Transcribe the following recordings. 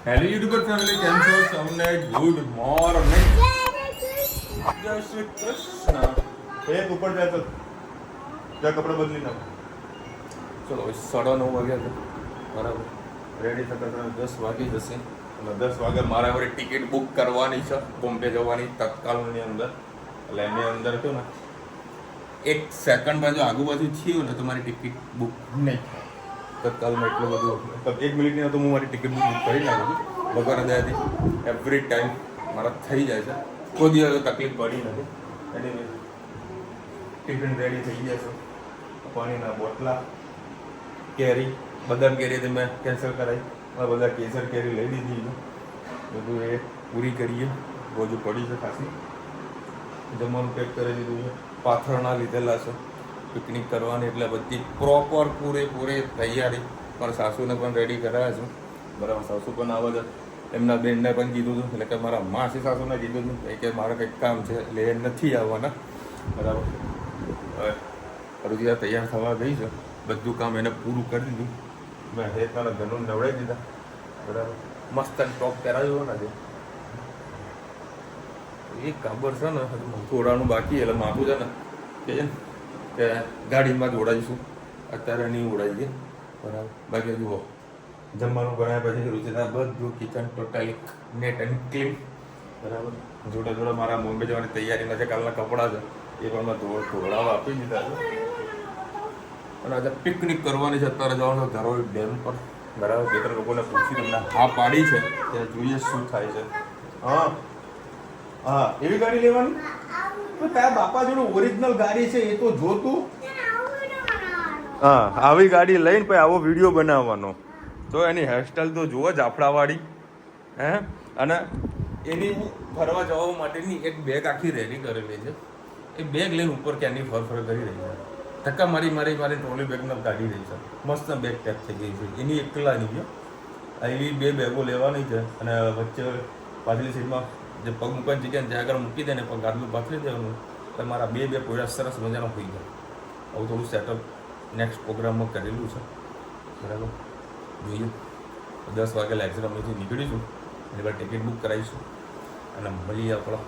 Hello YouTuber family, કેમ છો? સૌને ગુડ મોર્નિંગ. જય શ્રી કૃષ્ણ. એક ઉપર જાય તો ત્યાં કપડાં બદલી નાખ. ચલો 9:30 વાગ્યા છે, બરાબર. રેડી થતા 10 વાગી જશે. અને 10 વાગે મારે હવે ટિકિટ બુક કરવાની છે બોમ્બે જવાની તત્કાલની અંદર. એટલે એની અંદર તો ને 1 સેકન્ડ બાજુ આગુ-બાજુ થયું ને તો મારી ટિકિટ બુક નહીં થાય. તત્કાલમાં એટલું બધું 1 મિનિટની તો હું મારી ટિકિટ બુક કરી નાખું છું. વગર દયાથી એવરી ટાઈમ મારા થઈ જાય છે. કોઈ દિવસ તકલીફ પડી નથી. એની ટિફિન રેડી થઈ જશે. પાણીના બોટલા, કેરી, બદામ કેરી મેં કેન્સલ કરાવી. બધા કેસર કેરી લઈ લીધી છે. બધું એ પૂરી કરીએ. રોજુ પડી છે ખાસી. જમવાનું પેક કરી દીધું છે. પાથરણા લીધેલા છે પિકનિક કરવાની, એટલે બધી પ્રોપર પૂરેપૂરી તૈયારી. પણ સાસુને પણ રેડી કરાવ્યા છે, બરાબર. સાસુ પણ આવે છે. એમના બેનને પણ કીધું હતું, એટલે કે મારા માસી સાસુને કીધું હતું કે મારે કંઈક કામ છે એટલે એ નથી આવવાના, બરાબર. હવે હરુદિયા તૈયાર થવા ગઈ છે. બધું કામ એને પૂરું કરી દીધું. મેં હેતાના ઘરનું નવડાવી દીધા, બરાબર. મસ્ત ટોપ પહેરાવ્યો ને એ કાબર છે ને થોડાનું બાકી, એટલે માથું છે ને કે ગાડીમાં જ ઓડાવીશું. અત્યારે નહીં ઓડાવીએ, બરાબર. બાકી જુઓ જમવાનું બનાવ્યા પછી રુચિતા બધું kitchen totally net and clean, બરાબર. જોડે જોડે મારા બોમ્બે જવાની તૈયારીના જે કાલના કપડાં છે એ પણ મેં ધોળાવા આપી દીધા છે. અને આજે પિકનિક કરવાની છે. અત્યારે જવાનું છે ધરોઈ ડેમ પર, બરાબર. બે ત્રણ લોકોને પૂછી તમને હા પાડી છે કે જોઈએ શું થાય છે. હા હા, એવી ગાડી લેવાની તો તારા બાપા જોડે ઓરિજિનલ ગાડી છે એ તો જોતું. હા, આવી ગાડી લઈને પછી આવો વિડીયો બનાવવાનો. તો એની હેરસ્ટાઈલ તો જુઓ, જાફડાવાળી. હે, અને એની ફરવા જવા માટેની એક બેગ આખી રેડી કરેલી છે. એ બેગ લઈને ઉપર ક્યાંની ફર કરી રહી છે. ધક્કા મારી ટ્રોલી બેગને કાઢી રહી છે. મસ્ત બેગ પેક થઈ ગઈ છે એની. એકલાની ગયો એવી 2 બેગો લેવાની છે. અને વચ્ચે પાછલી સીટમાં જે પગ મૂકવાની જગ્યાને જ્યાં આગળ મૂકી દે ને પગ ગાદલું પાથરી દેવાનું. તો મારા બે પોયરા સરસ મજાનો હોઈ જાય. આવું થોડું સેટઅપ નેક્સ્ટ પ્રોગ્રામમાં કરેલું છે, બરાબર. જોઈએ 10 વાગે લેક્ચર અમેથી નીકળીશું. એની બાદ ટિકિટ બુક કરાવીશું અને મળીએ આપણો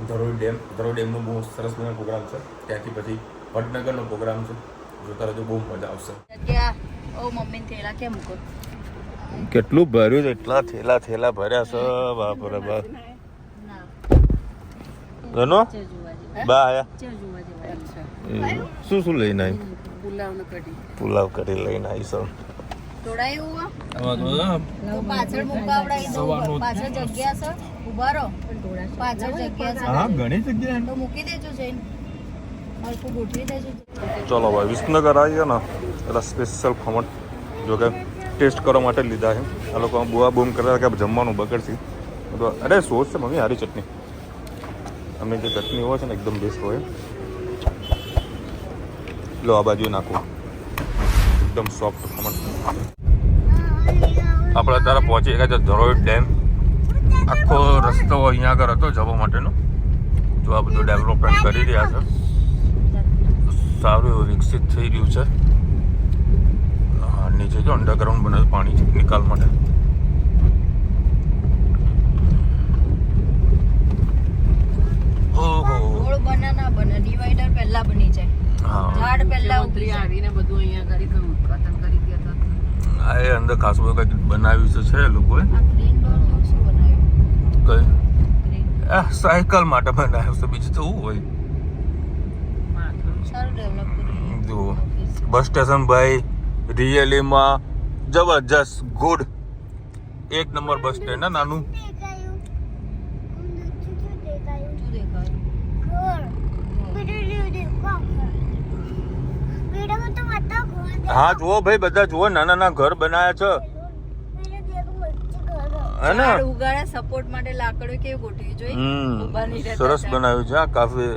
ધરોઈ ડેમનો બહુ સરસ મજાનો પ્રોગ્રામ છે. ત્યાંથી પછી વડનગરનો પ્રોગ્રામ છે. જોતા રહેજો, બહુ મજા આવશે. કેટલું ભર્યું છે, એટલા થેલા ભર્યા છે. બાપરે બાપ. જનો બા આયા શું લઈને આવી? પુલાવ કરી લઈને આવી સર. ચલો ભાઈ, વિસનગર આવીએ ને એટલે સ્પેશિયલ ખમણ જો કે ટેસ્ટ કરવા માટે લીધા છે. આ લોકો બુઆ બૂમ કરતા કે જમવાનું બગડશે. અરે સોસ છે મમ્મી, હારી ચટણી. અમે જે ચટણી હોય છે ને એકદમ બેસ્ટ હોય. લો આ બાજુ નાખો, એકદમ સોફ્ટ ખમણ. આપણે અત્યારે પહોંચી ગયા છે ધરોઈ ડેમ. આખો રસ્તો અહીંયા આગળ હતો જવા માટેનો. જો આ બધું ડેવલપમેન્ટ કરી રહ્યા છે. સારું એવું વિકસિત થઈ રહ્યું છે. નીચે જો અંડરગ્રાઉન્ડ બનાવ્યું પાણી નિકાલ માટે. ઓહો, રોડ બનાના બને, ડિવાઈડર પહેલા બની જાય. હા, ઝાડ પહેલા ઉતરી આવીને બધું અહીંયા કરી ખતમ કરી દીધા હતા. આ એ અંદર ખાસ બધું કંઈક બનાવ્યું છે લોકોએ. આ ગ્રીન ડોર શું બનાવ્યું? કઈ સાયકલ માટે બનાવ્યું છે, બીજું તો શું હોય. સારું ડેવલપ કર્યું. જુઓ બસ સ્ટેશન ભાઈ રિયલીમાં જબરજસ્ત ગુડ. 1 number bus stand. નાનું હા જુઓ ભાઈ, બધા જુઓ નાના ઘર બનાયા છે. સપોર્ટ માટે લાકડો કેવી ગોઠવી જોઈ. સરસ બનાવ્યું છે. કાફી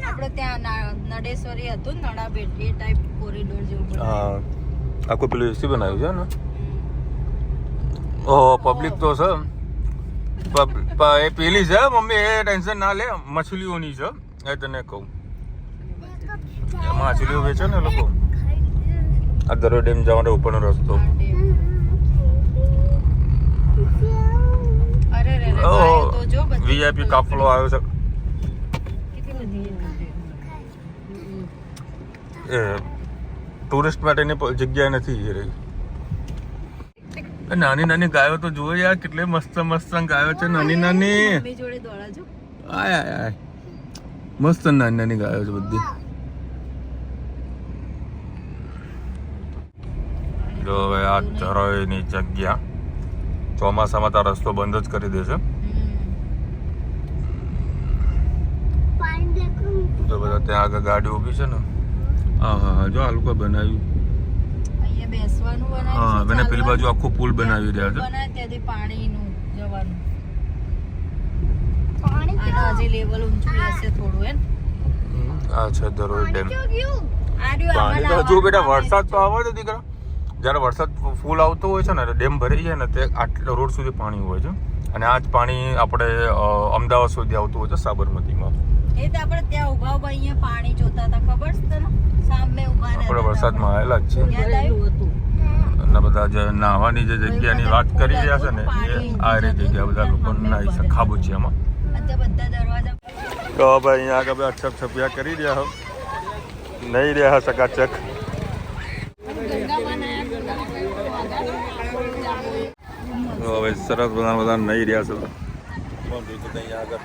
આપણે ત્યાં નડેશ્વરી હતું નડાબેટ એ ટાઈપ કોરિડોર જેવું. હા, આખું પેલું એસી બનાવ્યું છે ને. ઓહો, પબ્લિક તો છે. એ પેલી છે મમ્મી, એ ટેન્શન ના લે. મછલીઓની છે એ તને કહું. માછલીઓ વેચે ને લોકો. આ ધરોઈ ડેમ જવાનો ઉપરનો રસ્તો. VIP કાફલો આવ્યો છે એ ટુરિસ્ટ માટેની જગ્યા નથી એ રહી. નાની નાની ગાયો તો જુઓ યાર, કેટલી મસ્ત મસ્ત ગાયો છે નાની નાની. આય આય આય મસ્ત નાની નાની ગાયો છે બધી. જો હવે આ ચરોઈની જગ્યા ચોમાસામાં તો રસ્તો બંધ જ કરી દેશે. જો બધા ત્યાં આગળ ગાડી ઊભી છે ને. હા હા જો આ લોકો બનાવ્યું. હા મને પેલી બાજુ આખું પુલ બનાવી રહ્યા છે. પાણીનું જવાનું હજી લેવલ ઊંચું રહેશે થોડું એમ. આ છે ધરોઈ ડેમ. પાણી તો હજુ બેટા વરસાદ તો આવે છે દીકરા. જ્યારે વરસાદ ફૂલ આવતો હોય છે ને ડેમ ભરાઈ જાય ને તે આટલા રોડ સુધી પાણી હોય છે. અને આ જ પાણી આપણે અમદાવાદ સુધી આવતું હોય છે સાબરમતીમાં. એ તો આપણે ત્યાં ઉભા ઉભા અહીંયા પાણી જોતા હતા, ખબર છે તને? સામે ઉભા રહ્યા આપણે વરસાદમાં આવેલા જ છે. યાદ આવ્યું? અને બધા જે નાહવાની જે જગ્યાની વાત કરી રહ્યા છે ને એ આ રીતે જગ્યા બધા લોકો નાહી શકે ખાબોચિયામાં. બધા દરવાજા તો ભાઈ અહીંયા આગળ બધા અક્ષપ છપિયા કરી રહ્યા હો. નહીં રહ્યા ચકાચક. હવે સરસ બધા નહીં રહ્યા છે. અહીંયા આગળ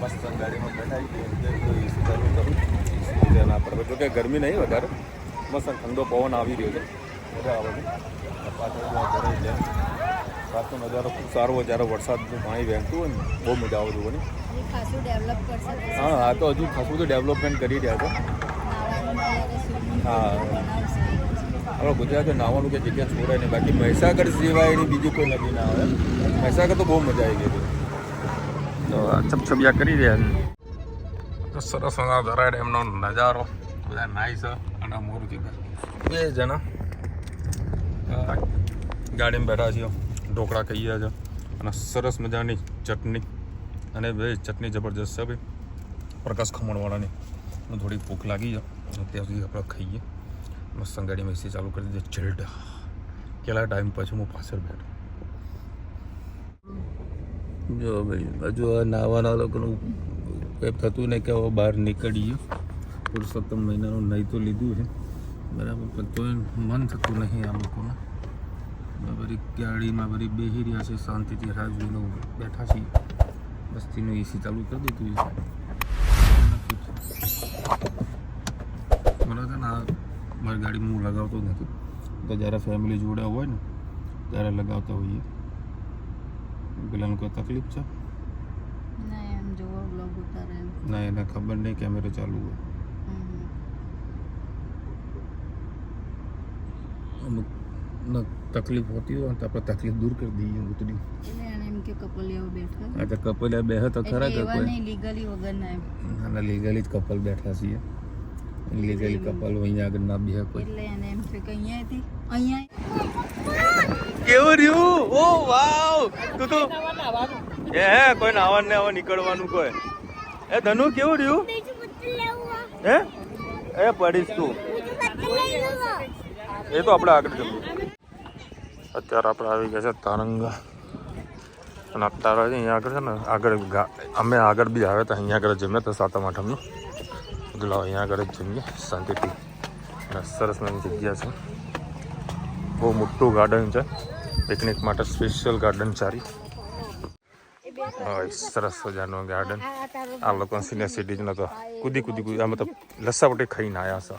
મસ્ત ગાડીમાં બેઠા ના પડે. જો કે ગરમી નહીં વધારે, મસ્ત ઠંડો પવન આવી રહ્યો છે. મજા આવે છે. રાતનો નજારો ખૂબ સારો હોય જ્યારે વરસાદનું પાણી વહેતું હોય ને, બહુ મજા આવે જોવાની. ખાસું ડેવલપ કરશે. હા આ તો હજુ ખાસું બધું ડેવલપમેન્ટ કરી રહ્યા છે. હા આપણે ગુજરાતમાં નાહવાનું કે જગ્યા છોડાય નહીં. બાકી મહીસાગર સિવાય એની બીજી કોઈ નદી ના આવે. મહીસાગર તો બહુ મજા આવી ગઈ હતી. તો છપછપિયા કરી રહ્યા છે. તો સરસ ધરાય ડેમનો નજારો બધા નાઈસ અને મોરું છે. બે જણા ગાડીમાં બેઠા છીએ, ઢોકળા ખાઈ રહ્યા છે અને સરસ મજાની ચટણી. અને બે ચટણી જબરજસ્ત છે ભાઈ, પ્રકાશ ખમણવાળાની. થોડી ભૂખ લાગી છે ત્યાં સુધી આપણે ખાઈએ. મસ્ત ગાડીમાં એસી ચાલુ કરી દીધી. ચિલ્ડ. કેટલા ટાઈમ પછી હું પાછળ બેઠો. જો ભાઈ હજુ નાવાના લોકોનું કંઈ થતું નહીં કે હવે બહાર નીકળીએ. પુરુષોત્તમ મહિનાનું નહીં તો લીધું છે બરાબર, પણ તોય મન થતું નહીં આ લોકોને. બધી ગાડીમાં બધી બેસી રહ્યા છે, શાંતિથી રાહ જોઈને બેઠા છીએ. બસ્તીનું એસી ચાલુ કરી દીધું છે. મને છે ને આ મારી ગાડીમાં હું લગાવતો જ નથી. તો જ્યારે ફેમિલી જોડે હોય ને ત્યારે લગાવતા હોઈએ. પેલાને કોઈ તકલીફ છે? ના એને ખબર નહીં કેમેરો ચાલુ હોય. અમુક તકલીફ હોતી હોય તો આપણે તકલીફ દૂર કરી દઈએ. ઉતરી હા તો કપલિયા બેહે તો ખરા કે કોઈ ના લીગલી જ કપલ બેઠા છીએ. લીગલી કપલ અહીંયા આગળ ના બેહે કોઈ. કેવું રહ્યું? ઓ વાવ તું તો હે કોઈ નાવા ને આવા નીકળવાનું કોઈ. એ ધનુ કેવું રહ્યું? હે એ પડીશ તું. એ તો આપણે આગળ જવું. અત્યારે આપણે આવી ગયા છે તારંગા. અને અત્યારે અહીંયા આગળ છે ને આગળ અમે આગળ બી આવ્યા હતા. અહીંયા આગળ જમ્યા હતા સાતમ આઠમનું. એટલે અહીંયા આગળ જ જમીએ શાંતિથી. સરસ નાની જગ્યા છે. બહુ મોટું ગાર્ડન છે. પિકનિક માટે સ્પેશિયલ ગાર્ડન સારી. સરસ મજાનું ગાર્ડન. આ લોકો સિનિયર સિટીઝન તો કૂદી આ મતલબ લસ્સાપટ્ટી ખાઈને આવ્યા છે.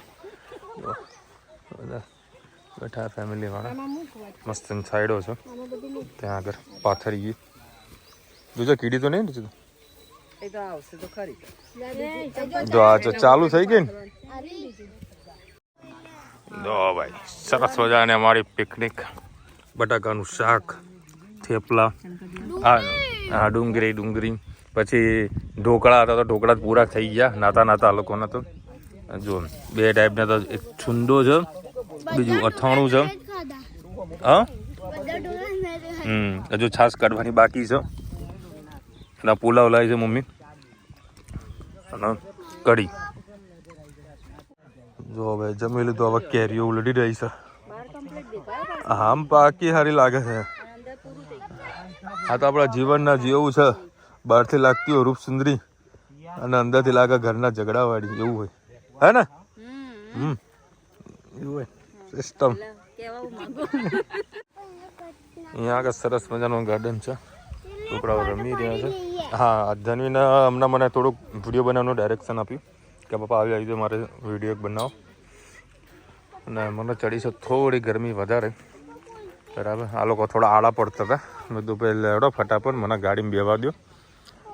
બધા બેઠા ફેમિલીવાળા. મસ્ત સાઈડો છે ત્યાં આગળ પાથરીએ. જોજો કીડી તો નહીં ને? જો આ જો ચાલુ થઈ ગઈ ને. જો ભાઈ સરસ મજાને અમારી પિકનિક. બટાકાનું શાક, થેપલા, હા ડુંગળી, પછી ઢોકળા હતા તો ઢોકળા જ પૂરા થઈ ગયા નાતા લોકોના. તો જો બે ટાઈપના તો એક છુંદો છે, બીજું અથાણું છે. હા હજુ છાશ કાઢવાની બાકી છે. અને પુલાવ લાવી છે મમ્મી અને કઢી. જો હવે જમી લીધું. હવે કેરીઓ ઉલડી રહી છે. આમ બાકી સારી લાગે છે. આ તો આપણા જીવનના જેવું છે. બહારથી લાગતી હોય રૂપ સુંદરી અને અંદરથી લાગે ઘરના ઝઘડાવાળી એવું હોય હે ને એવું હોય સિસ્ટમ. અહીંયા આગળ સરસ મજાનું ગાર્ડન છે, છોકરાઓ રમી રહ્યા છે. હા, ધનવીને હમણાં મને થોડુંક વિડીયો બનાવવાનું ડાયરેક્શન આપ્યું કે પપ્પા આવી રીતે મારે વિડીયો બનાવો, અને મને ચડી છે થોડી ગરમી વધારે બરાબર. આ લોકો થોડા આડા પડતા હતા, મેં તો પહેલાં લેવડો ફટાફટ મને ગાડીમાં બેવા દો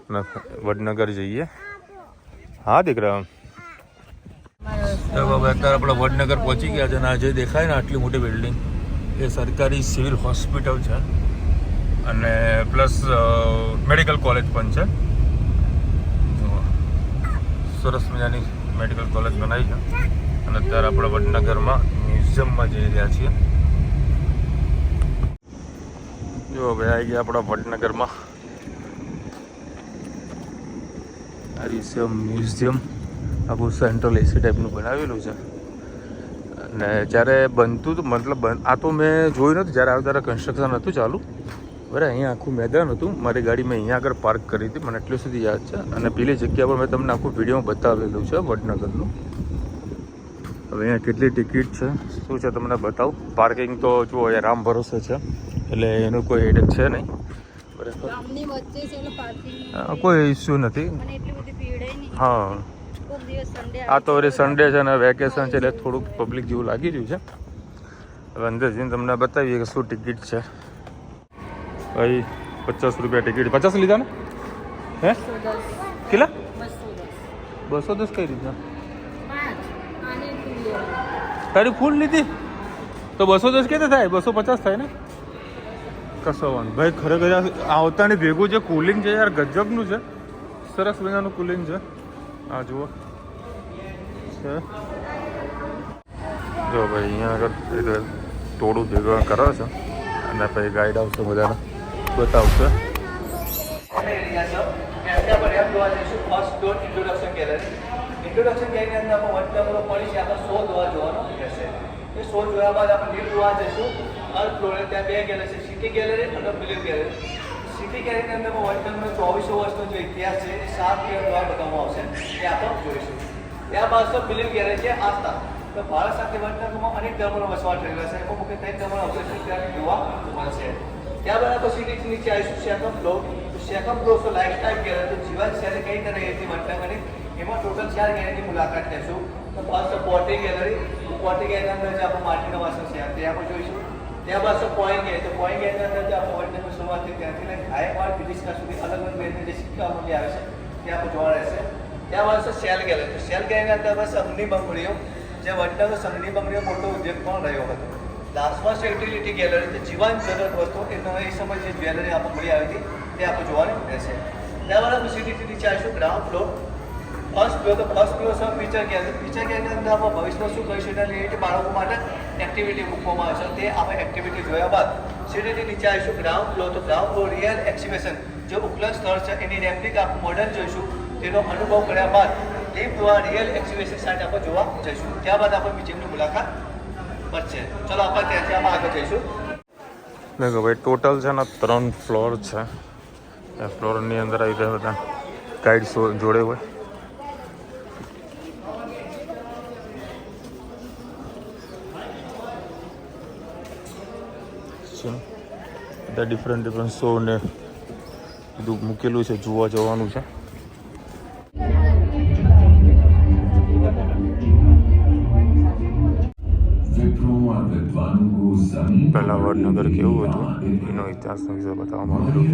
અને વડનગર જઈએ. હા દીકરા, અત્યારે આપણે વડનગર પહોંચી ગયા છે અને આ જે દેખાય ને આટલી મોટી બિલ્ડિંગ એ સરકારી સિવિલ હોસ્પિટલ છે અને પ્લસ મેડિકલ કોલેજ પણ છે. સરસ મજાની મેડિકલ કોલેજ બનાવી છે અને અત્યારે આપણે વડનગરમાં મ્યુઝિયમમાં જઈ રહ્યા છીએ. જો ભાઈ આવી ગયા આપણા વડનગરમાં. આ રીતે મ્યુઝિયમ આખું સેન્ટ્રલ એસી ટાઈપનું બનાવેલું છે અને જ્યારે બનતું હતું મતલબ આ તો મેં જોયું નહોતું જ્યારે આવ્યું ત્યારે કન્સ્ટ્રક્શન હતું ચાલુ બરાબર. અહીંયા આખું મેદાન હતું, મારી ગાડી મેં અહીંયા આગળ પાર્ક કરી હતી, મને એટલું સુધી યાદ છે. અને પેલી જગ્યા પર મેં તમને આખું વિડીયોમાં બતાવેલું છે વડનગરનું. હવે અહીંયા કેટલી ટિકિટ છે શું છે તમને બતાવું. પાર્કિંગ તો જુઓ અહીંયા રામ ભરોસે છે એટલે એનું કોઈ હેડેક છે નહીં બરાબર, કોઈ ઇસ્યુ નથી. હા, આ તો વળી સન્ડે છે ને વેકેશન છે એટલે થોડુંક પબ્લિક જેવું લાગી રહ્યું છે. હવે અંદર જઈને તમને બતાવીએ કે શું ટિકિટ છે. ભાઈ 50 રૂપિયા ટિકિટ. 50 લીધા ને હે કેટલા? 210 કઈ રીતના તારી ફૂલ લીધી તો 210 કેતે થાય? 250 થાય ને. કશો વાંધો ભાઈ. ખરેખર આવતાની ભેગું જે કુલિંગ છે યાર ગજબનું છે, સરસ મજાનું કુલિંગ છે. આ જુઓ છે જો ભાઈ અહીંયા આગળ ટોળું ભેગા કરે છે અને પછી ગાઈડ આવશે બધાને બતાવશે. ઇન્ટ્રોડક્શન ગેલેરી અંદર આપણે વડનગર પડી છે આપણે 100 જોવા જોવાનો રહેશે. એ 100 જોયા બાદ આપણે લીડ જોવા જઈશું. અર્થ ફ્લોર ત્યાં બે ગેલેરી છે, સિટી ગેલેરી અને ફિલ્મ ગેલેરી. સિટી ગેલેરીની અંદર વડનગરનો 2400 વર્ષનો જે ઇતિહાસ છે એ 7 પિયર દ્વારા બતાવવામાં આવશે, એ આપણે જોઈશું. ત્યારબાદ ફિલ્મ ગેલેરી છે આસ્થા. તો ભારત સાથે વડનગરમાં અનેક ધર્મોનો વસવાટ થયેલો છે, એમાં મુખ્ય 3 ધર્મોના અવશેષો ત્યાં જોવા મળશે. ત્યારબાદ આપણે સિટીથી નીચે આવીશું સેકન્ડ ફ્લોર. સેકન્ડ ફ્લોર તો લાઇફસ્ટાઇલ ગેલેરી, તો જીવનશૈલી કઈ રીતે રહી હતી વડનગરની એમાં ટોટલ 4 ગેલેરીની મુલાકાત લેશું. તો first potty gallery. Potty gallery અંદર જે આપણું માટીના વાસણ છે તે આપણે જોઈશું. ત્યારબાદ પોઈન્ટ ગેલેરી. તો પોઈન્ટ ગેલેરી અંદર જે આપણે વડનગરની શરૂઆતથી ત્યાંથી લઈને ગાયકવાડ બ્રિટિશકાળ સુધી અલગ અલગ ગેલેરી જે સિક્કા મૂલ્ય આવે છે તે આપણે જોવા રહેશે. ત્યારબાદ સેલ ગેલેરી. તો સેલ ગેલેરીની અંદર બસ સંઘની બંગડીઓ, જે વડનગર સંઘની બંગડીઓ મોટો ઉદ્યોગ પણ રહ્યો હતો. લાસ્ટમાં યુટિલિટી ગેલેરી, જે જીવન જરૂરત વસ્તુ એનો એ સમય જે જ્વેલરી આપણે મળી આવી હતી તે આપણે જોવાની રહેશે. ત્યારબાદ આપણે સિટીથી નીચે આવીશું ગ્રાઉન્ડ ફ્લોર. ફર્સ્ટ ફ્લોર છે ફીચર ગેલેરી. ફીચર ગેલેરીની અંદર આપણે ભવિષ્યમાં શું કરીશું એના રિલેટેડ બાળકો માટે એક્ટિવિટી મૂકવામાં આવે છે, તે આપણે એક્ટિવિટી જોયા બાદ સિટીથી નીચે આવીશું ગ્રાઉન્ડ ફ્લોર. તો ગ્રાઉન્ડ ફ્લોર રિયલ એક્ઝિબિશન, જે ઉપલબ્ધ સ્થળ છે એની રેપ્લિક આપણે મોડલ જોઈશું. તેનો અનુભવ કર્યા બાદ લીપ દ્વારા રિયલ એક્ઝિબિશન સાઇટ આપણે જોવા જઈશું. ત્યારબાદ આપણે મ્યુઝિયમની મુલાકાત પડશે. ચલો આપણે ત્યાંથી આપણે આગળ જઈશું. દેખો ભાઈ ટોટલ છે ને 3 ફ્લોર છે. એ ફ્લોરની અંદર આવી રીતે બધા ગાઈડ જોડે હોય. બધા ડિફરન્ટ શો ને બધું મૂકેલું છે, જોવા જવાનું છે. પહેલાં વડનગર કેવું હતું એનો ઇતિહાસ વિશે બતાવવામાં આવેલું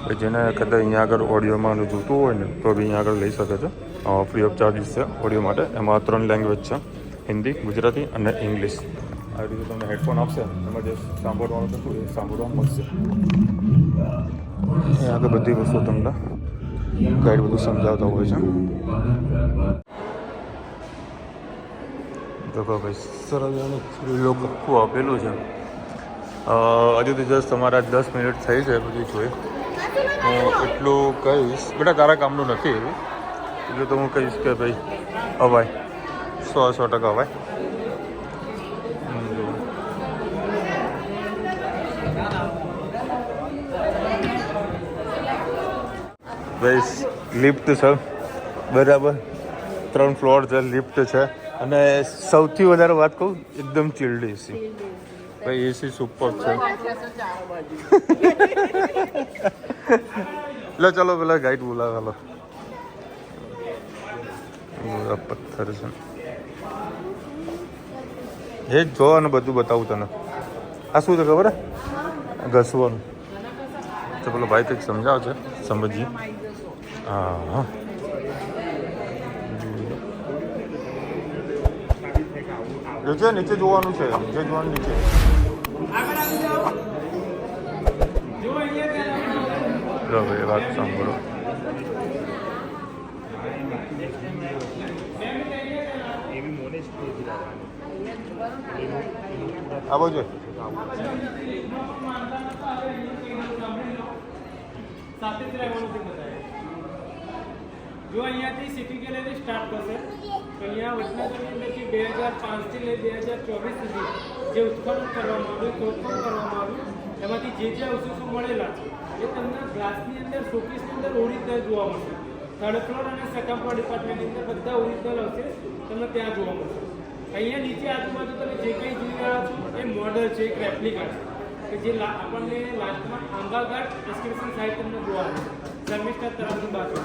છે. જેને કદાચ અહીંયા આગળ ઓડિયોમાં જોતું હોય ને તો બી અહીંયા આગળ લઈ શકે છે. ફ્રી ઓફ ચાર્જીસ છે ઓડિયો માટે. એમાં 3 લેંગ્વેજ છે, હિન્દી, ગુજરાતી અને ઇંગ્લિશ. આવી રીતે તમને હેડફોન આપશે, એમાં જે સાંભળવાનું થતું એ સાંભળવા મળશે. એ આગળ બધી વસ્તુ તમને ગાઈડ બધું સમજાવતા હોય છે. તો ભાઈ સરસ લોક આખું આપેલું છે. હજુ તો જસ્ટ તમારા 10 મિનિટ થઈ છે બધું જોઈ. હું એટલું કહીશ બેટા તારા કામનું નથી એવું, એટલે તો હું કહીશ કે ભાઈ અવાય 100% અવાય. ભાઈ લિફ્ટ છે બરાબર, 3 ફ્લોર છે, લિફ્ટ છે, અને સૌથી વધારે વાત કહું એકદમ ચિલ્ડ એસી ભાઈ, એસી સુપર છે. લો ચલો પેલા ગાઈડ બોલાવે. લો પથ્થર છે એ જ જો, અને બધું બતાવું તને. આ શું છે ખબર હે? ઘસવાનું. તો પેલો ભાઈ કંઈક સમજાવ છે, સમજીએ. હા હા, નીચે નીચે જોવાનું છે, નીચે જોવાનું, નીચે. લો ભાઈ વાત સાંભળો. આવો જો જો અહીંયાથી સિટી ગેલેરી સ્ટાર્ટ થશે તો અહીંયા વચનાની અંદરથી 2005 થી લઈ 2024 સુધી જે ઉત્ખનન કરવામાં આવ્યું, શોધખોળ કરવામાં આવ્યું, એમાંથી જે અવશેષો મળેલા છે એ તમને ગ્લાસની અંદર, શોકેસની અંદર ઓરિજિનલ જોવા મળશે. 3rd ફ્લોર અને 2nd ફ્લોર ડિપાર્ટમેન્ટની અંદર બધા ઓરિજિનલ અવશેષ તમને ત્યાં જોવા મળશે. અહીંયા નીચે આજુબાજુ તમે જે કંઈ જોઈ રહ્યા છો એ મોડલ છે, એક રેપ્લિકા છે કે જે આપણને લાસ્ટમાં આંબાઘાટ એક્સકેવેશન સાઇટ તમને જોવા મળશે. ધર્મેસ્ટર તરફની બાજુ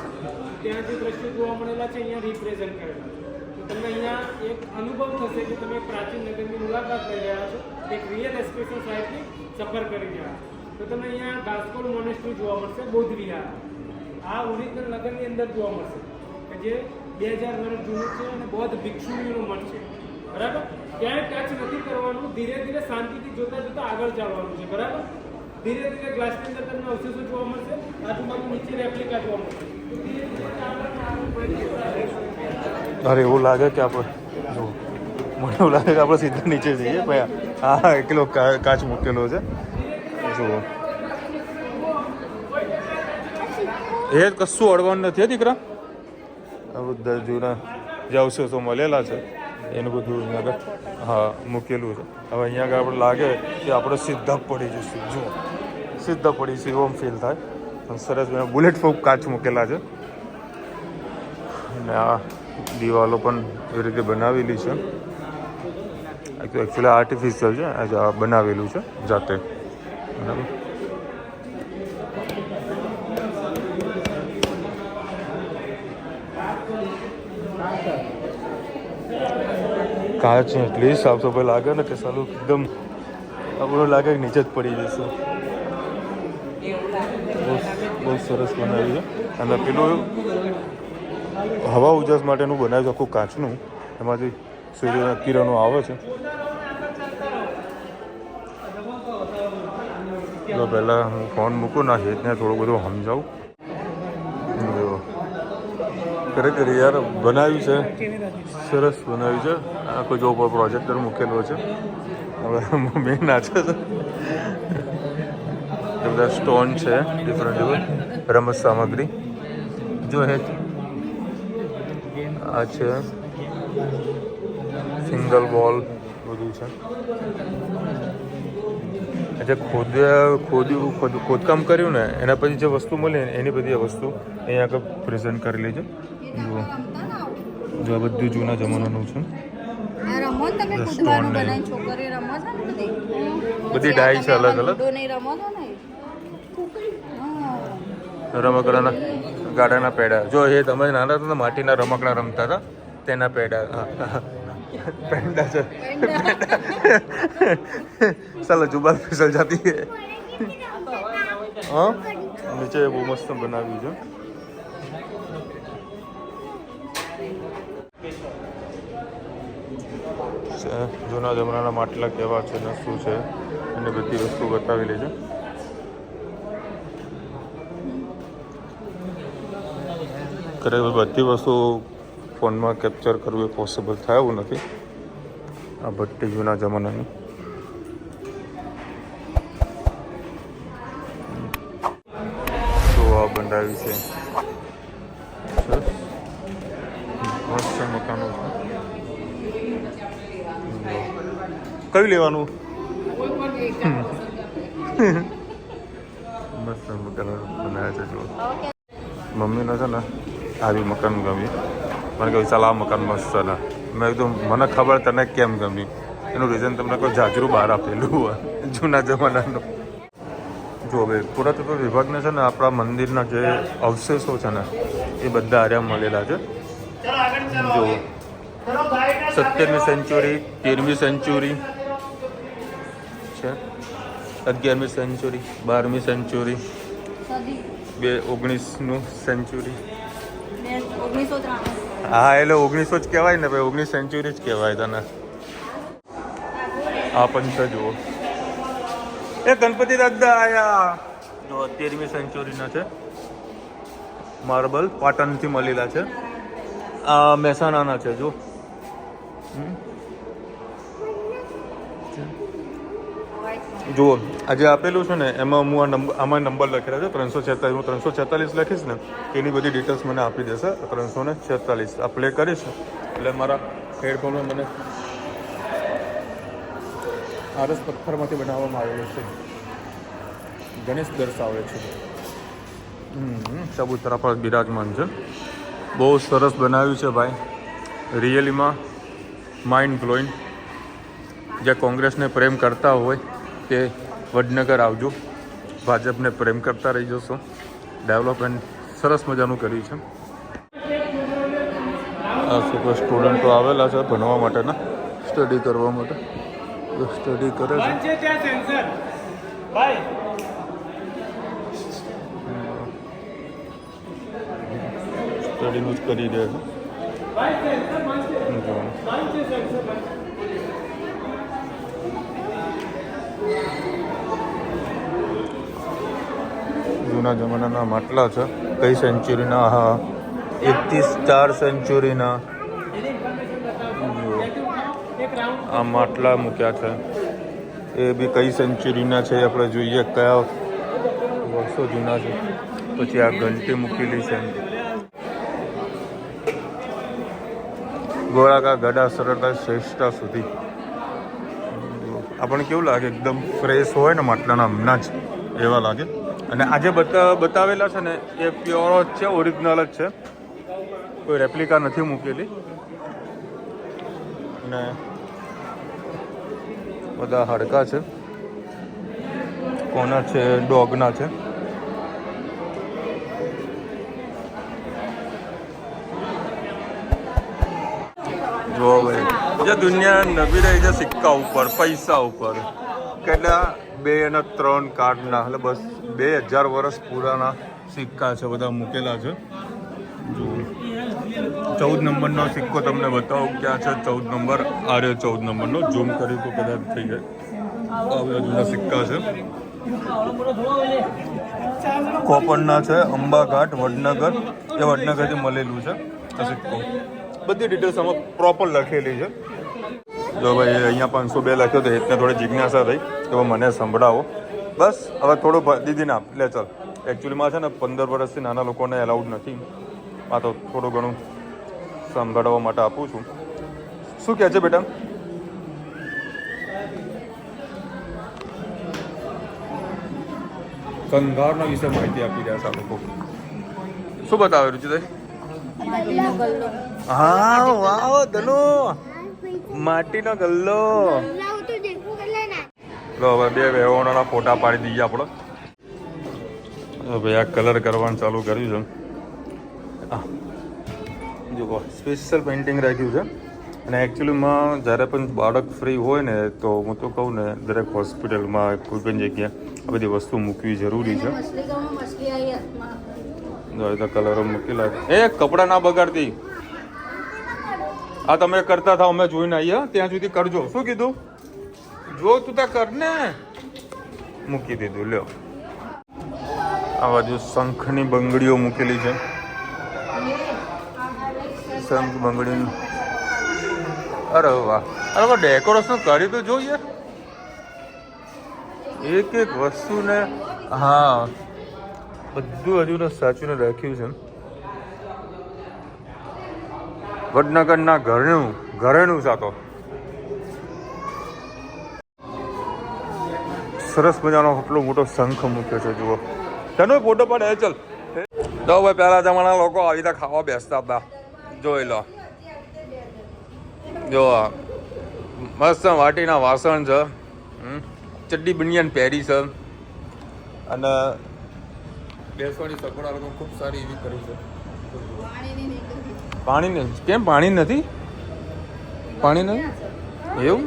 ત્યાં જે દ્રશ્યો જોવા મળેલા છે અહીંયા રિપ્રેઝન્ટ કરેલા છે. તો તમને અહીંયા એક અનુભવ થશે કે તમે પ્રાચીન નગરની મુલાકાત લઈ રહ્યા છો, એક રિયલ એક્સકેવેશન સાઇટની સફર કરી રહ્યા છો. તો તમને અહીંયા ગાસ્કોલ મોનેસ્ટ્રી જોવા મળશે, બૌદ્ધ વિહાર. આ ઓરિજિનલ નગરની અંદર જોવા મળશે કે જે 2000 વર્ષ જૂનું છે અને બૌદ્ધ ભિક્ષુણીઓનું મઠ છે. બરાબર, ક્યાંય ટચ નથી કરવાનું, ધીરે ધીરે શાંતિથી જોતા જોતા આગળ ચાલવાનું છે. બરાબર, ધીરે ધીરે ગ્લાસની અંદર તમને અવશેષો જોવા મળશે, આજુબાજુ નીચે રેપ્લિકા જોવા મળશે. અરે એવું લાગે કે આપણે જો, મને એવું લાગે કે આપણે સીધા નીચે જઈએ ભાઈ. હા, એકલો કાચ મૂકેલો છે જુઓ. એ કશું અડવાનું નથી દીકરા. આ બધા જૂના જે અવશેષો મળેલા છે એનું બધું અહીંયા આગળ હા મૂકેલું છે. હવે અહીંયા આગળ આપણે લાગે કે આપણે સીધા પડી જઈશું. જુઓ સીધા પડીશું એવો ફીલ થાય. સરસ બુલેટ પ્રૂફ કાચ મૂકેલા છે, અને આ દિવાલો પણ એવી રીતે બનાવેલી છે. એકચ્યુઅલી આર્ટિફિશિયલ છે, આ બનાવેલું છે જાતે. બરાબર, કાચ એટલી સાફ સફાઈ લાગે ને કે સાલું એકદમ આપણને લાગે કે નીચે જ પડી જશે. બહુ સરસ બનાવ્યું છે. અને પેલું હવા ઉજાસ માટેનું બનાવ્યું છે આખું કાચનું, એમાંથી સૂર્યના કિરણો આવે છે. તો પહેલાં હું ફોન મૂકું ના હેતને થોડું બધું સમજાવું. ખરેખર યાર બનાવ્યું છે, સરસ બનાવ્યું છે. આખો જો ઉપર પ્રોજેક્ટર મૂકેલો છે. હવે મેં નાચે છે. બધા સ્ટોન છે, ડિફરન્ટ રમત સામગ્રી જો હે. આ છે સિંગલ બોલ બધું છે. જે ખોદકામ કર્યું ને એના પછી જે વસ્તુ મળી ને એની બધી વસ્તુ અહીંયા આગળ પ્રેઝન્ટ કરેલી છે. જુઓ, જો આ બધું જૂના જમાનાનું છે. બધી ડાઈ છે અલગ અલગ. રમકડાના ગાડાના પેડા જો એ તમે નાના હતા માટીના રમકડા રમતા હતા તેના પેડા. પેંડા છે. ચાલો જુબાન ફિસલ જાતી હે. હા, નીચે બહુ મસ્ત બનાવ્યું છે. જૂના જમાનાના માટલા કેવા છે ને શું છે એની બધી વસ્તુ બતાવેલી છે. ખરેખર બધી વસ્તુ ફોનમાં કેપ્ચર કરવું એ પોસિબલ થાય એવું નથી. આ ભટ્ટી જૂના જમાનાની તો આ બંધાવી છે. મસ્ત મકાનો છે. કયું લેવાનું? મસ્ત મકાનો બનાવ્યા છે જો. મમ્મીને છે ને આવી મકાન ગમી. મને કહ્યું ચાલ આ મકાન મસ્ત છે ને. મેં કીધું મને ખબર તને કેમ ગમી, એનું રીઝન તમને કોઈ જાજરું બહાર આપેલું હોય જૂના જમાનાનું. જો ભાઈ પુરાતત્વ વિભાગને છે ને આપણા મંદિરના જે અવશેષો છે ને એ બધા આર્યા મળેલા છે. જો 17મી સેન્ચુરી, 13મી સેન્ચુરી છે, 11મી સેન્ચુરી, 12મી સેન્ચુરી, સદી 19નું સેન્ચુરી. 1993 હા એટલે 1900 જ કહેવાય ને ભાઈ, 19 સેન્ચુરી જ કહેવાય તને. આ પણ છે જુઓ, એ ગણપતિ દાદા આયા જો 13મી સેન્ચુરીના છે. માર્બલ પાટણથી મળેલા છે. આ મહેસાણાના છે જો. જુઓ આજે આપેલું છે ને એમાં હું આમાં નંબર લખેલા છે 346. હું 346 લખીશ ને એની બધી ડિટેલ્સ મને આપી દેશે. 346 આ પ્લે કરીશ એટલે મારા હેડફોનમાં મને આરસ પથ્થરમાંથી બનાવવામાં આવેલું છે. ગણેશ દર્શાવે છે. ચબૂતરા પર બિરાજમાન છે. બહુ સરસ બનાવ્યું છે ભાઈ, રિયલીમાં માઇન્ડ બ્લોઈંગ. જે કોંગ્રેસને પ્રેમ કરતા હોય તે વડનગર આવજો, ભાજપને પ્રેમ કરતા રહી જશો. ડેવલપમેન્ટ સરસ મજાનું કર્યું છે. આ શું સ્ટુડન્ટો આવેલા છે ભણવા માટેના, સ્ટડી કરવા માટે. સ્ટડી કરે છે. સ્ટડીનું જ કરી દે છે. જૂના જમાનાના માટલા છે. કઈ સેન્ચુરીના? હા 4 સેન્ચુરીના. આ માટલા મૂક્યા છે એ બી કઈ સેન્ચુરીના છે આપણે જોઈએ, કયા વર્ષો જૂના છે. પછી આ ઘંટી મૂકેલી છે. ગોળાકાર ગડા સરળતા શ્રેષ્ઠતા સુધી. આપણને કેવું લાગે? એકદમ ફ્રેશ હોય ને માટલાના હમણાં જ એવા લાગે. અને આજે બતાવેલા છે ને એ પ્યોર જ છે, ઓરિજિનલ જ છે, કોઈ રેપ્લિકા નથી મૂકેલી. અને બધા હાડકા છે. કોના છે? ડોગના છે. જો ભાઈ જે દુનિયા નવી રહી છે સિક્કા ઉપર, પૈસા ઉપર, કેટલા 2 અને 3 કાર્ડના, એટલે બસ 2000 વર્ષ પુરાના સિક્કા છે બધા મૂકેલા છે. જો 14 નંબરનો સિક્કો તમને બતાવું ક્યાં છે. 14 નંબર આ રહ્યો, 14 નંબરનો. ઝૂમ કરી તો કદાચ થઈ જાય. આ બધા જૂના સિક્કા છે. કોપરના છે, અંબાઘાટ, વડનગર. એ વડનગરથી મળેલું છે આ સિક્કો. બધી ડિટેલ્સ આમાં પ્રોપર લખેલી છે. જો ભાઈ અહીંયા 502 લખ્યો તો એટલે થોડી જિજ્ઞાસા થઈ કે મને સંભળાવો. બસ હવે થોડું દીદીને આપ લે ચાલ. એકચ્યુઅલીમાં છે ને 15 વર્ષથી નાના લોકોને એલાઉડ નથી. આ તો થોડું ઘણું સંભળાવવા માટે આપું છું. શું કહે છે બેટા? કંગારના વિશે માહિતી આપી રહ્યા છે આ લોકો. શું બતાવે રુચિતાઈ? હા વાવ ધનુ, માટીનો ગલ્લો. લો હવે 2 વેવોણાના ફોટા પાડી દઈએ આપણે. ભાઈ આ કલર કરવાનું ચાલુ કર્યું છે. જુઓ સ્પેશિયલ પેઇન્ટિંગ રાખ્યું છે. અને એકચ્યુઅલીમાં જ્યારે પણ બાળક ફ્રી હોય ને તો હું તો કહું ને દરેક હોસ્પિટલમાં કોઈ પણ જગ્યાએ આ બધી વસ્તુ મૂકવી જરૂરી છે. કલરો મૂકેલા એ કપડાં ના બગાડતી. આ તમે કરતા થાવ, અમે જોઈને આવીએ ત્યાં સુધી કરજો. શું કીધું? જો તું ત્યાં કર ને. મૂકી દીધું. લ્યો આ બાજુ શંખની બંગડીઓ મૂકેલી છે. શંખ બંગડી. અરે વાહ, અરે ડેકોરેશન કરી તો જોઈએ એક એક વસ્તુને. હા બધું હજુ સાચવીને રાખ્યું છે. વડનગરના ઘરેણું સાતો સરસ મજાનો એટલો મોટો શંખ મૂક્યો છે. જુઓ તેનો ફોટો પાડે. ચાલ તો ભાઈ પહેલા જમાના લોકો આવી રીતે ખાવા બેસતા હતા. જોઈ લો, જો મસ્ત માટીના વાસણ છે, ચડ્ડી બનિયાન પહેરી છે, અને બેસવાની સગવડ આ લોકો ખૂબ સારી એવી કરી છે. પાણી ને કેમ પાણી નથી? પાણી નથી એવું?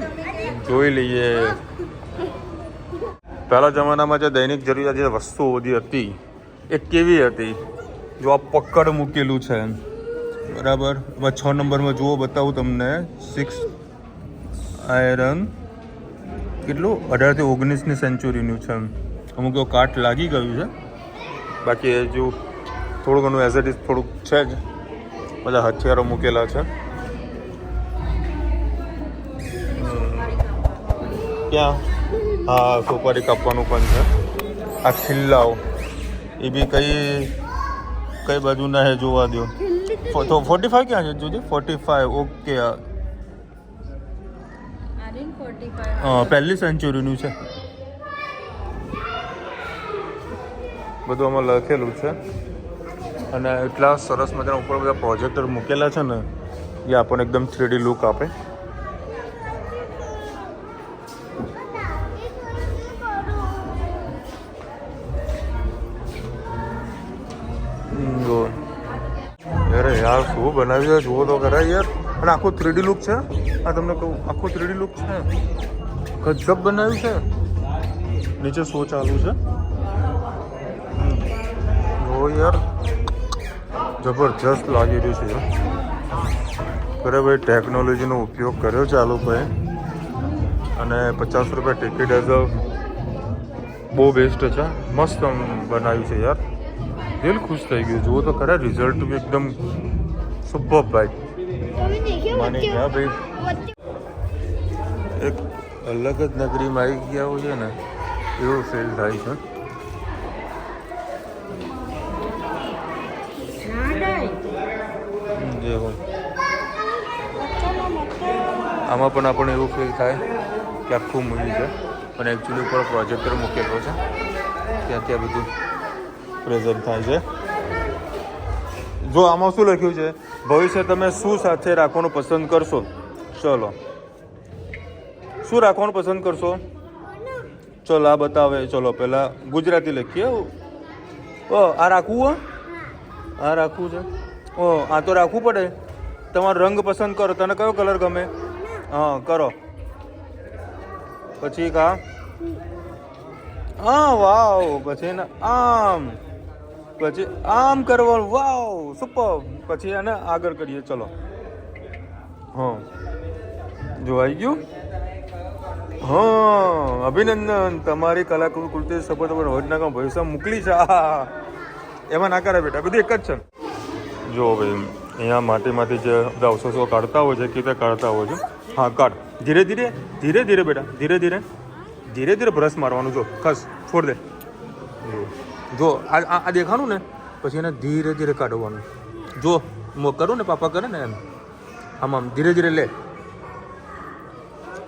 જોઈ લઈએ. પહેલા જમાનામાં જે દૈનિક જરૂરિયાત જે વસ્તુઓ બધી હતી એ કેવી હતી? જો આ પકડ મૂકેલું છે બરાબર. 6 નંબરમાં જુઓ, બતાવું તમને. 6 આયરન કેટલું 18 થી 19ની સેન્ચુરીનું છે. અમુક તો કાટ લાગી ગયું છે, બાકી એ જો થોડું ઘણું એઝ ઇટ ઇઝ થોડુંક છે જ. બધા હથિયારો મૂકેલા છે. ક્યાં? હા, સોપારી કાપવાનું પણ છે. આ ખિલ્લાઓ એ બી કઈ બાજુના હે જોવા દો. તો 45 ક્યાં છે? જોજે 45. ઓકે, પહેલી સેન્ચુરીનું છે. બધું આમાં લખેલું છે. અને એટલા સરસ મજાના ઉપર બધા પ્રોજેક્ટર મૂકેલા છે ને, એ આપણને એકદમ 3D લુક આપે. અરે યાર, શું બનાવ્યું છે જુઓ તો ખરા યાર. અને આખું 3D લુક છે. આ તમને કહું, આખું 3D લુક છે. ગજબ બનાવ્યું છે. નીચે શો ચાલુ છે. ઓ યાર, જબરજસ્ત લાગી રહ્યું છે. અરે ભાઈ, ટેકનોલોજીનો ઉપયોગ કર્યો છે આ લોકોએ. અને 50 રૂપિયા ટિકિટ એઝ અ બહુ બેસ્ટ છે. મસ્ત બનાવ્યું છે યાર. દિલ ખુશ થઈ ગયું. જુઓ તો ખરા, રિઝલ્ટ બી એકદમ સુપર ભાઈ. માની ગયા ભાઈ, એક અલગ જ નગરીમાં આવી ગયા હોય છે ને એવું ફીલ થાય છે. આમાં પણ આપણને એવું ફીલ થાય કે આખું મૂવી છે, પણ એકચ્યુઅલી ઉપર પ્રોજેક્ટર મૂકેલો છે, ત્યાં બધું પ્રેઝન્ટ થાય છે. જો આમાં શું લખ્યું છે? ભવિષ્ય તમે શું સાથે રાખવાનું પસંદ કરશો? ચલો, શું રાખવાનું પસંદ કરશો? ચલો આ બતાવે. ચલો પહેલાં ગુજરાતી લખીએ. ઓ આ રાખવું હો? આ રાખવું છે. ઓ આ તો રાખવું પડે. તમારો રંગ પસંદ કરો. તને કયો કલર ગમે? હા કરો. પછી કા હા વાવ. પછી એને આમ, પછી આમ કરવાનું. વાવ સુપર. પછી એને આગળ કરીએ. ચલો હા, જો આવી ગયું. હા, અભિનંદન, તમારી કલાકૃતિ સફળતાપૂર્વક યોજના ભવિષ્ય મોકલી છે. એમાં ના કરે બેટા, બધું એક જ છે. જો ભાઈ, અહીંયા માટીમાંથી જે બધા અવશેષો કાઢતા હોય છે, કેવી રીતે કાઢતા હોય છે. હા કાઢ. ધીરે ધીરે ધીરે ધીરે બેટા, ધીરે ધીરે ધીરે ધીરે બ્રશ મારવાનું. જો ખસ છોડ દે. જો આ દેખાનું ને, પછી એને ધીરે ધીરે કાઢવાનું. જો કરું ને, પાપા કરે ને એમ. આમ ધીરે ધીરે લે,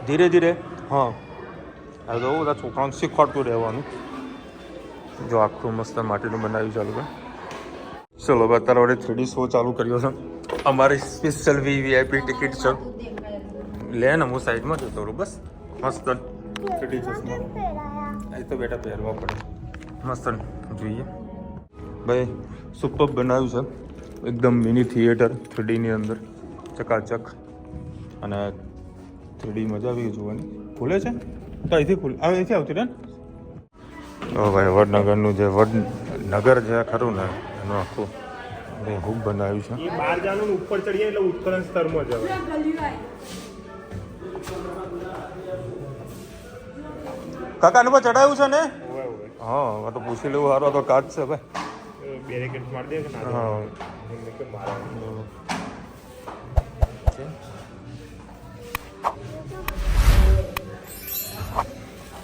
ધીરે ધીરે. હા, આ તો બધા છોકરાઓને શીખવાડતું રહેવાનું. જો આખું મસ્ત માટીનું બનાવ્યું ચાલુ છે. ચલો અત્યારે વડે 3D શો ચાલુ કર્યો છે. અમારી સ્પેશિયલ વીઆઈપી ટિકિટ છે. લે ને, હું સાઈડમાં જતો રહું. બસ મસ્ત 3D ચશ્મા એ તો બેટા પહેરવા પડે. મસ્ત જોઈએ ભાઈ, સુપર બનાવ્યું છે. એકદમ મિની થિયેટર 3Dની અંદર, ચકાચક. અને 3D મજા આવી જોવાની. ખુલે છે તો અહીંથી ખુલે, અહીંથી આવતી રહે ને. ઓ ભાઈ, વડનગરનું જે વડનગર જે ખરું ને, એનું આખું ખૂબ બનાવ્યું છે. એ બહાર જવાનું, ઉપર ચડીએ એટલે ઉત્કલન સ્તરમાં જવાય. કાકા એનું પર ચડાવ્યું છે ને? હા, તો પૂછી લેવું. સારું, તો કાચ છે ભાઈ. બેરિકેડ મારી દે. હા,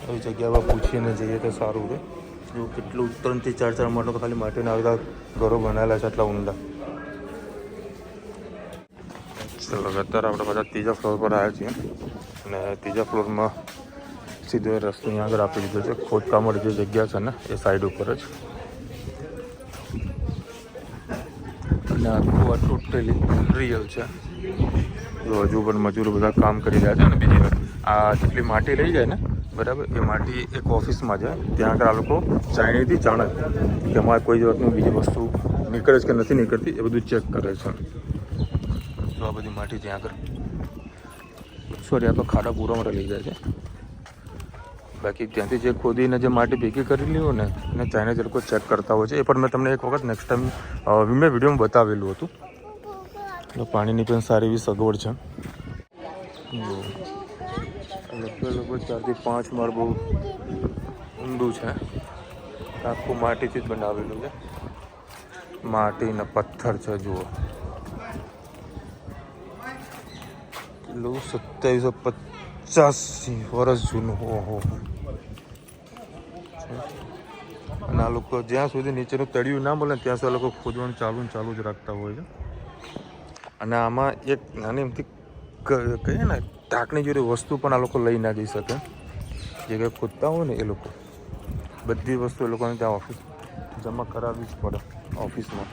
એવી જગ્યા પર પૂછીને જઈએ તો સારું છે. જો કેટલું 3 થી 4 માટે તો ખાલી માટીના બધા ઘરો બનાવેલા છે, આટલા ઊંડા. ચલો અત્યારે આપણે બધા ત્રીજા ફ્લોર પર આવ્યા છીએ. અને ત્રીજા ફ્લોરમાં સીધો રસ્તો અહીંયા આગળ આપી દીધો છે. ખોદકામ વાળી જે જગ્યા છે ને, એ સાઈડ ઉપર જ. અને આખું આ ટોટલી રિયલ છે. તો હજુ પણ મજૂરો બધા કામ કરી રહ્યા છે. અને બીજી વાત, આ જેટલી માટી રહી જાય ને બરાબર, એ માટી એક ઓફિસમાં જાય. ત્યાં આગળ આ લોકો ચાઇનીથી જાણે કે અમારે કોઈ જાતનું બીજી વસ્તુ નીકળે છે કે નથી નીકળતી, એ બધું ચેક કરે છે. તો આ બધી માટી ત્યાં આગળ સોરી આ તો ખાડા પૂરામાં લઈ જાય છે. બાકી ત્યાંથી જે ખોદીને જે માટી ભેગી કરેલી હોય ને એને ચાઇના જે લોકો ચેક કરતા હોય છે. એ પણ મેં તમને એક વખત નેક્સ્ટ ટાઈમ મેં વિડીયોમાં બતાવેલું હતું. તો પાણીની પણ સારી એવી સગવડ છે. લગભગ 4 થી 5 માળ બહુ ઊંડું છે. આખું માટીથી જ બનાવેલું છે. માટીના પથ્થર છે જુઓ. કેટલું 2750 વર્ષ જૂનું. ઓહો. અને આ લોકો જ્યાં સુધી નીચેનું તળિયું ના મળે ત્યાં સુધી આ લોકો ખોદવાનું ચાલુ જ રાખતા હોય છે. અને આમાં એક નાની એમથી કહીએ ને ટાંકણી જેવી વસ્તુ પણ આ લોકો લઈ ના જઈ શકે. જે કંઈ ખોદતા હોય ને એ લોકો બધી વસ્તુ એ લોકોને ત્યાં ઓફિસ જમા કરાવવી જ પડે ઓફિસમાં.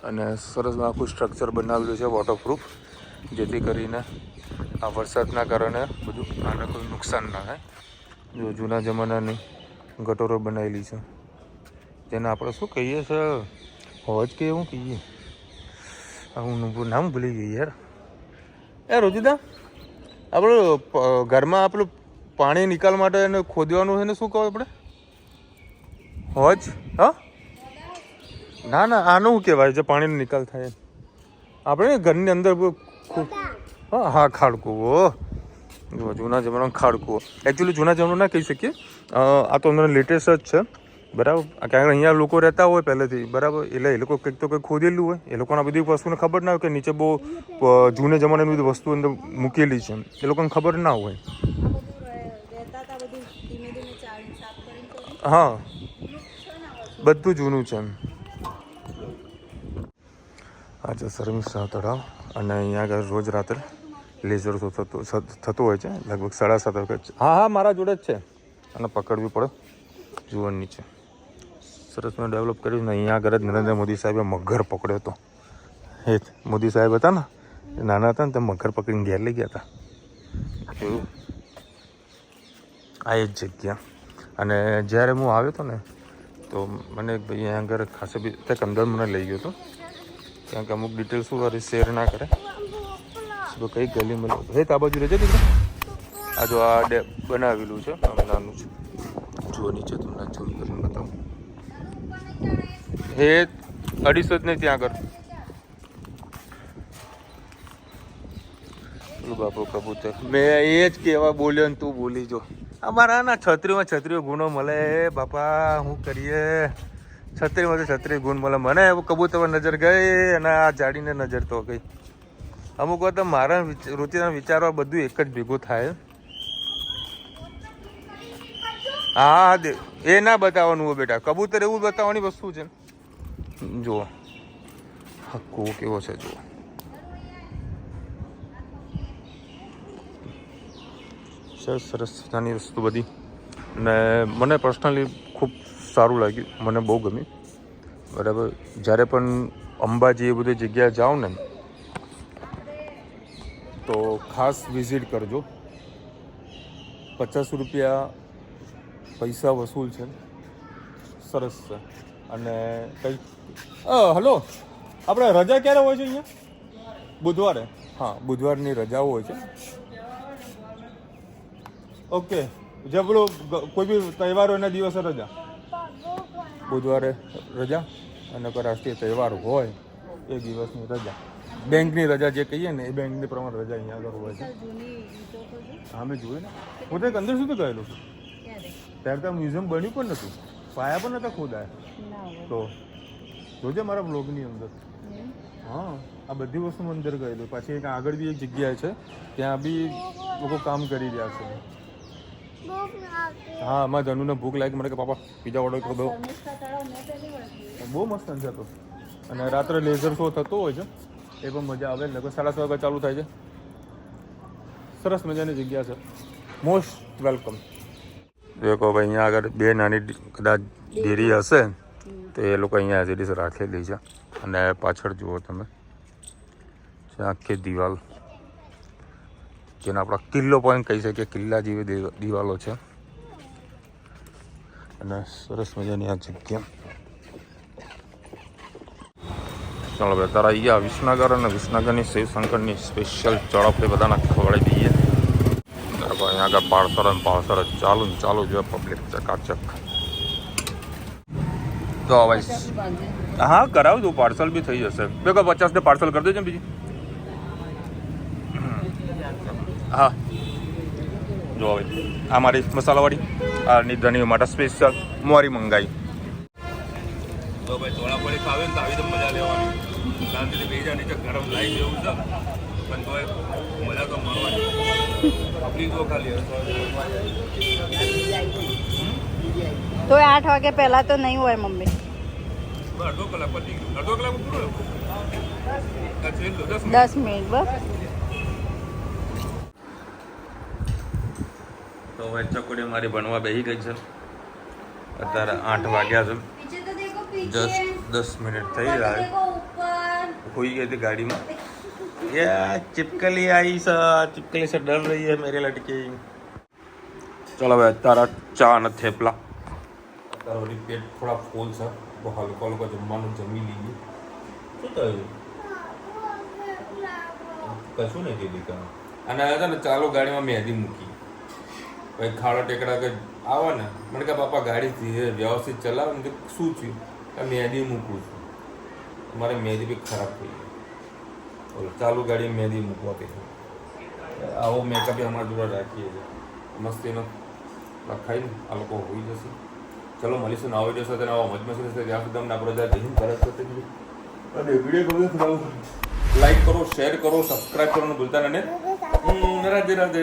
અને સરસ આખું સ્ટ્રક્ચર બનાવેલું છે વોટરપ્રૂફ, જેથી કરીને આ વરસાદના કારણે બધું આને કોઈ નુકસાન ના થાય. જો જૂના જમાનાની ગટરો બનાવેલી છે, જેને આપણે શું કહીએ છીએ, હોજ કે એવું કહીએ, હું નામ ભૂલી ગઈ યાર. રોજુદા, આપણું ઘરમાં આપણું પાણી નિકાલ માટે એને ખોદવાનું છે ને શું કહો આપણે? હોજ? હા ના આનું શું કહેવાય જે પાણીનો નિકાલ થાય આપણે ઘરની અંદર? હા ખાડકુઓ. જૂના જમાનામાં ખાડકુઓ. એકચ્યુઅલી જૂના જમાનો ના કહી શકીએ, આ તો અંદર લેટેસ્ટ જ છે બરાબર. કારણ કે અહીંયા લોકો રહેતા હોય પહેલેથી બરાબર, એટલે એ લોકો કંઈક તો કંઈક ખોદેલું હોય. એ લોકોને બધી વસ્તુને ખબર ના હોય કે નીચે બહુ જૂને જમાનાની બધી વસ્તુ અંદર મૂકેલી છે, એ લોકોને ખબર ના હોય. હા બધું જૂનું છે. આજે શર્મિષ્ઠા તળાવ, અને અહીંયા આગળ રોજ રાત્રે લેઝર શો થતો હોય છે લગભગ 7:30 વાગે. હા મારા જોડે જ છે. અને પકડવી પડે. જુઓ નીચે સરસ મેં ડેવલપ કર્યું ને. અહીંયા આગળ જ નરેન્દ્ર મોદી સાહેબે મગર પકડ્યો હતો. એ મોદી સાહેબ હતા ને નાના હતા ને તે મગર પકડીને ઘેર લઈ ગયા હતા. એવું આ એ જ જગ્યા. અને જ્યારે હું આવ્યો હતો ને તો મને એક ભાઈ અહીંયા આગળ ખાસે બી કંઈક અંદર મને લઈ ગયો હતો, કારણ કે અમુક ડિટેલ્સ શું કરે શેર ના કરે. તો કઈ ગલી મળે હે આ બાજુ રહેજે દીકરા. આ જો આ ડેમ બનાવેલું છે નાનું છે. જુઓ નીચે તમને ઝૂમ કરીને બતાવું. એ 250 જ નહીં ત્યાં આગળ. બાપુ કબૂતર મેં એ જ કહેવા બોલ્યો ને તું બોલી જો. અમારા ના છત્રીઓ ગુણો મળે બાપા, શું કરીએ. છત્રીમાં તો 36 ગુણ મળે. મને એવું કબૂતર નજર ગઈ અને આ જાડીને નજર તો ગઈ. અમુક વાર તો મારા રુચિના વિચારવા બધું એક જ ભેગું થાય. હા એ ના બતાવવાનું હોય બેટા, કબૂતર એવું બતાવવાની વસ્તુ છે. જુઓ હક્કો કેવો છે જુઓ. સરસ નાની વસ્તુ બધી. ને મને પર્સનલી ખૂબ સારું લાગ્યું, મને બહુ ગમ્યું બરાબર. જ્યારે પણ અંબાજી એ બધી જગ્યાએ જાઓ ને તો ખાસ વિઝિટ કરજો. 50 રૂપિયા પૈસા વસૂલ છે. સરસ છે. અને કંઈક હલો આપણે રજા ક્યારે હોય છે અહીંયા? બુધવારે. હા બુધવારની રજાઓ હોય છે. ઓકે જે પેલો કોઈ બી તહેવાર હોય એના દિવસે રજા. બુધવારે રજા અને કોઈ રાષ્ટ્રીય તહેવાર હોય એ દિવસની રજા. બેંકની રજા જે કહીએ ને એ બેંકની પ્રમાણે રજા અહીંયા આગળ હોય છે. હા મેં જોયું ને. હું તો એક અંદર સુધી ગયેલો છું. ત્યારે ત્યાં મ્યુઝિયમ બન્યું પણ નહોતું, પાયા પણ નહોતા ખોદાયા. તો જોજે મારા બ્લોગની અંદર. હા આ બધી વસ્તુ અંદર ગયેલું. પાછી એક આગળ બી એક જગ્યા છે ત્યાં બી લોકો કામ કરી રહ્યા છે. હા અમારા ધનુને ભૂખ લાગી, મને કે પાપા પીઝા ઓર્ડર કરી દો. બહુ મસ્ત છે તો. અને રાત્રે લેઝર શો થતો હોય છે, એ પણ મજા આવે. લગભગ 6:30 વાગે ચાલુ થાય છે. સરસ મજાની જગ્યા છે. Most welcome. દેખો ભાઈ અહીંયા આગળ બે નાની કદાચ ડેરી હશે તો એ લોકો અહીંયા એઝ ઇટ ઇઝ રાખેલી છે. અને પાછળ જુઓ તમે છે આખી દિવાલ, જેને આપણે કિલ્લો પણ કહી શકીએ, કિલ્લા જેવી દિવાલો છે. અને સરસ મજાની આ જગ્યા. ચાલો ભાઈ અત્યારે આવી ગયા વિસનગર, અને વિસનગરની શિવશંકરની સ્પેશિયલ ઝડપ બધાને ખવડાવી દઈએ. અહીંયા આગળ પાર્સલ ચાલુ જો પબ્લિક ચકાચક. તો ભાઈ હા કરાવું દઉં, પાર્સલ બી થઈ જશે. બે 50 ને પાર્સલ કરી દેજો બીજી. હા જો ભાઈ આ મારી મસાલાવાળી, આ ધણી માટે સ્પેશિયલ મોરી મંગાવી. તો ભાઈ ચોળાફળી ખાવે ને તો આવી તો મજા લેવાની, શાંતિથી બેસી જાય. નીચે ગરમ લાઈ જેવું છે પણ તો મજા તો માણવાની. આપણી તો ખાલી તો 8 વાગે પહેલા તો નહીં હોય મમ્મી. અડધો કલાક પતી ગયું. અડધો કલાક પૂરો 10 મિનિટ બસ. તો હવે ચકોડી મારી બનવા બેસી ગઈ છે. અત્યારે 8 વાગ્યા છે, જસ્ટ 10 મિનિટ થઈ રહ્યા. હોઈ ગઈ હતી ગાડીમાં. ये चिपकली आई सा, चिपकली से डर रही है मेरी लड़की. चलो भाई तारा ચા અને થેપલા. તારો વળી પેટ થોડા ફૂલ છે, તો હલકો હલકો જમવાનું જમી લઈએ. શું થયું? કશું નહીં કીધી કા. અને હતા ને ચાલો ગાડીમાં મહેંદી મૂકી. ભાઈ ખાડા ટેકડા કે આવે ને, મને કે પાપા ગાડી વ્યવસ્થિત ચલાવે ને. શું થયું? મહેંદી મૂકું છું. મારે મહેંદી બી ખરાબ થઈ ગઈ. ચાલુ ગાડી મહેંદી મૂકવાથી આવો મેકઅપ અમારા જોડે રાખીએ છીએ. મસ્તીનો લખાઈને આ લોકો હોઈ જશે. ચલો મળીશું નવા વિડીયો સાથે, નવા મજ મસ્તી થશે. ત્યાં સુધી અમને આપણો જય હિન્દ ભારત સાથે. અને વિડીયો ગમે લાઈક કરો, શેર કરો, સબસ્ક્રાઈબ કરવાનું ભૂલતા નહીં. રાધે રાધે.